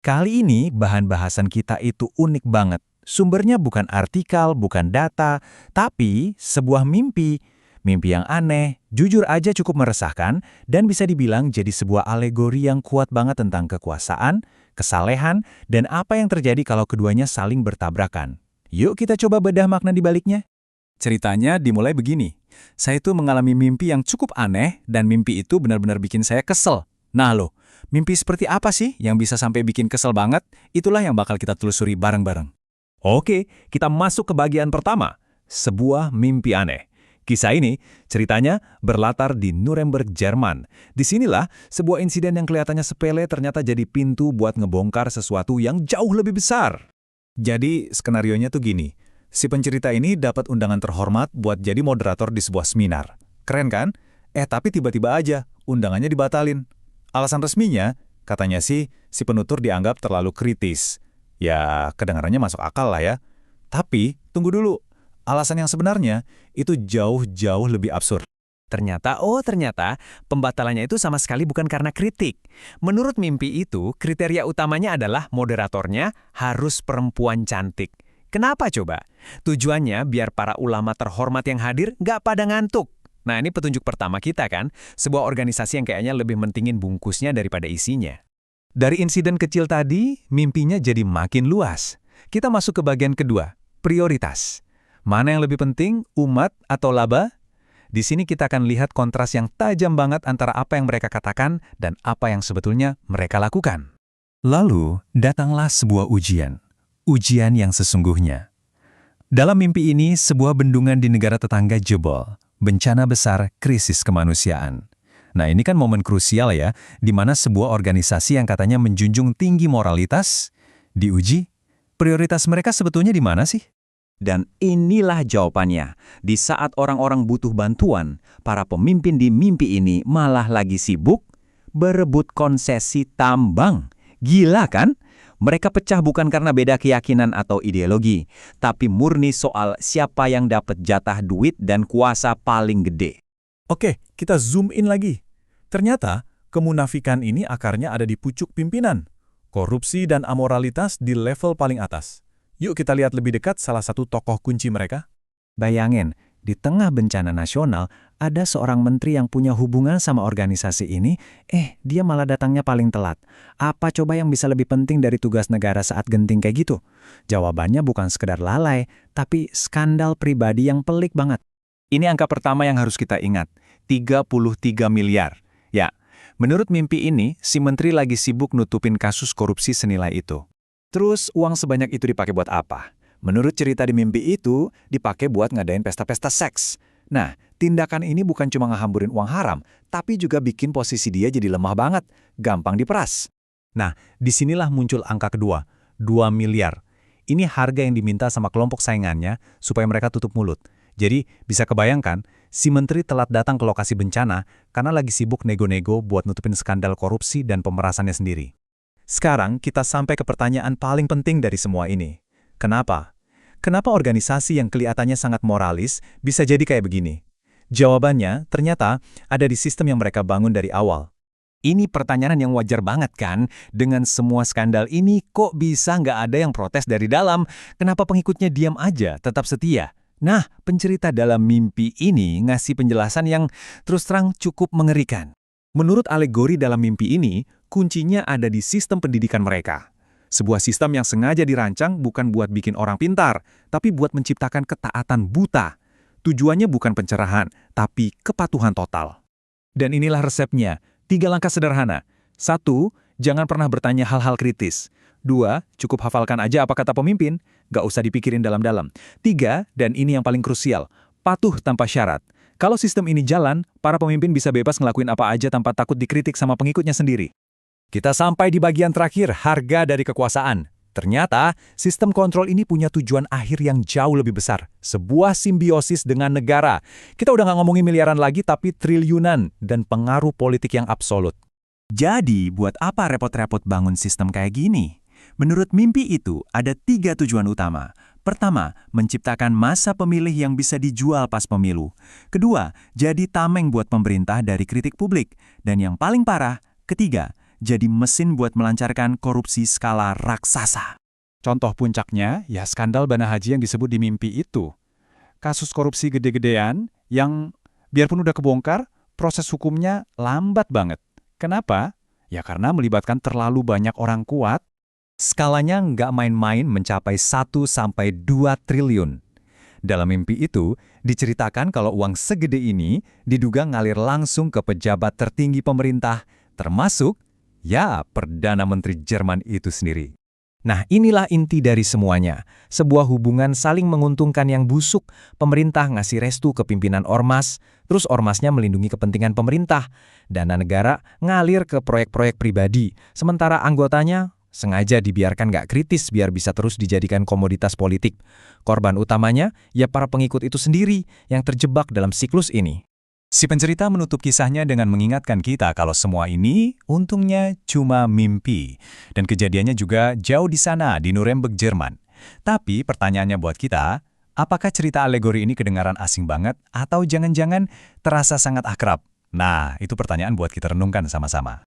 Kali ini bahan bahasan kita itu unik banget. Sumbernya bukan artikel, bukan data, tapi sebuah mimpi. Mimpi yang aneh, jujur aja cukup meresahkan, dan bisa dibilang jadi sebuah alegori yang kuat banget tentang kekuasaan, kesalehan, dan apa yang terjadi kalau keduanya saling bertabrakan. Yuk kita coba bedah makna di baliknya. Ceritanya dimulai begini. Saya itu mengalami mimpi yang cukup aneh, dan mimpi itu benar-benar bikin saya kesel. Nah loh, mimpi seperti apa sih yang bisa sampai bikin kesel banget? Itulah yang bakal kita telusuri bareng-bareng. Oke, kita masuk ke bagian pertama, sebuah mimpi aneh. Kisah ini ceritanya berlatar di Nuremberg, Jerman. Disinilah sebuah insiden yang kelihatannya sepele ternyata jadi pintu buat ngebongkar sesuatu yang jauh lebih besar. Jadi skenarionya tuh gini, si pencerita ini dapat undangan terhormat buat jadi moderator di sebuah seminar. Keren kan? Tapi tiba-tiba aja undangannya dibatalin. Alasan resminya, katanya sih si penutur dianggap terlalu kritis. Ya, kedengarannya masuk akal lah ya. Tapi, tunggu dulu. Alasan yang sebenarnya itu jauh-jauh lebih absurd. Ternyata pembatalannya itu sama sekali bukan karena kritik. Menurut mimpi itu, kriteria utamanya adalah moderatornya harus perempuan cantik. Kenapa coba? Tujuannya biar para ulama terhormat yang hadir nggak pada ngantuk. Nah, ini petunjuk pertama kita kan, sebuah organisasi yang kayaknya lebih mentingin bungkusnya daripada isinya. Dari insiden kecil tadi, mimpinya jadi makin luas. Kita masuk ke bagian kedua, prioritas. Mana yang lebih penting, umat atau laba? Di sini kita akan lihat kontras yang tajam banget antara apa yang mereka katakan dan apa yang sebetulnya mereka lakukan. Lalu, datanglah sebuah ujian. Ujian yang sesungguhnya. Dalam mimpi ini, sebuah bendungan di negara tetangga jebol. Bencana besar, krisis kemanusiaan. Nah, ini kan momen krusial ya, di mana sebuah organisasi yang katanya menjunjung tinggi moralitas, diuji, prioritas mereka sebetulnya di mana sih? Dan inilah jawabannya. Di saat orang-orang butuh bantuan, para pemimpin di mimpi ini malah lagi sibuk berebut konsesi tambang. Gila kan? Mereka pecah bukan karena beda keyakinan atau ideologi, tapi murni soal siapa yang dapat jatah duit dan kuasa paling gede. Oke, kita zoom in lagi. Ternyata, kemunafikan ini akarnya ada di pucuk pimpinan. Korupsi dan amoralitas di level paling atas. Yuk kita lihat lebih dekat salah satu tokoh kunci mereka. Bayangin, di tengah bencana nasional, ada seorang menteri yang punya hubungan sama organisasi ini, dia malah datangnya paling telat. Apa coba yang bisa lebih penting dari tugas negara saat genting kayak gitu? Jawabannya bukan sekedar lalai, tapi skandal pribadi yang pelik banget. Ini angka pertama yang harus kita ingat, 33 miliar. Ya, menurut mimpi ini, si menteri lagi sibuk nutupin kasus korupsi senilai itu. Terus uang sebanyak itu dipakai buat apa? Menurut cerita di mimpi itu, dipakai buat ngadain pesta-pesta seks. Nah, tindakan ini bukan cuma ngehamburin uang haram, tapi juga bikin posisi dia jadi lemah banget, gampang diperas. Nah, disinilah muncul angka kedua, 2 miliar. Ini harga yang diminta sama kelompok saingannya supaya mereka tutup mulut. Jadi, bisa kebayangkan, si menteri telat datang ke lokasi bencana karena lagi sibuk nego-nego buat nutupin skandal korupsi dan pemerasannya sendiri. Sekarang, kita sampai ke pertanyaan paling penting dari semua ini. Kenapa? Kenapa organisasi yang kelihatannya sangat moralis bisa jadi kayak begini? Jawabannya ternyata ada di sistem yang mereka bangun dari awal. Ini pertanyaan yang wajar banget kan? Dengan semua skandal ini kok bisa nggak ada yang protes dari dalam? Kenapa pengikutnya diam aja, tetap setia? Nah, pencerita dalam mimpi ini ngasih penjelasan yang terus terang cukup mengerikan. Menurut alegori dalam mimpi ini, kuncinya ada di sistem pendidikan mereka. Sebuah sistem yang sengaja dirancang bukan buat bikin orang pintar, tapi buat menciptakan ketaatan buta. Tujuannya bukan pencerahan, tapi kepatuhan total. Dan inilah resepnya, 3 langkah sederhana. 1, jangan pernah bertanya hal-hal kritis. 2, cukup hafalkan aja apa kata pemimpin, gak usah dipikirin dalam-dalam. 3, dan ini yang paling krusial, patuh tanpa syarat. Kalau sistem ini jalan, para pemimpin bisa bebas ngelakuin apa aja tanpa takut dikritik sama pengikutnya sendiri. Kita sampai di bagian terakhir, harga dari kekuasaan. Ternyata, sistem kontrol ini punya tujuan akhir yang jauh lebih besar. Sebuah simbiosis dengan negara. Kita udah nggak ngomongin miliaran lagi, tapi triliunan dan pengaruh politik yang absolut. Jadi, buat apa repot-repot bangun sistem kayak gini? Menurut mimpi itu, ada 3 tujuan utama. Pertama, menciptakan masa pemilih yang bisa dijual pas pemilu. Kedua, jadi tameng buat pemerintah dari kritik publik. Dan yang paling parah, ketiga, jadi mesin buat melancarkan korupsi skala raksasa. Contoh puncaknya, ya skandal Bana Haji yang disebut di mimpi itu. Kasus korupsi gede-gedean yang biarpun udah kebongkar, proses hukumnya lambat banget. Kenapa? Ya karena melibatkan terlalu banyak orang kuat. Skalanya nggak main-main mencapai 1–2 triliun. Dalam mimpi itu, diceritakan kalau uang segede ini diduga ngalir langsung ke pejabat tertinggi pemerintah, termasuk, ya, Perdana Menteri Jerman itu sendiri. Nah, inilah inti dari semuanya. Sebuah hubungan saling menguntungkan yang busuk. Pemerintah ngasih restu ke pimpinan ormas, terus ormasnya melindungi kepentingan pemerintah. Dana negara ngalir ke proyek-proyek pribadi, sementara anggotanya sengaja dibiarkan nggak kritis biar bisa terus dijadikan komoditas politik. Korban utamanya, ya para pengikut itu sendiri yang terjebak dalam siklus ini. Si pencerita menutup kisahnya dengan mengingatkan kita kalau semua ini untungnya cuma mimpi. Dan kejadiannya juga jauh di sana, di Nuremberg, Jerman. Tapi pertanyaannya buat kita, apakah cerita alegori ini kedengaran asing banget atau jangan-jangan terasa sangat akrab? Nah, itu pertanyaan buat kita renungkan sama-sama.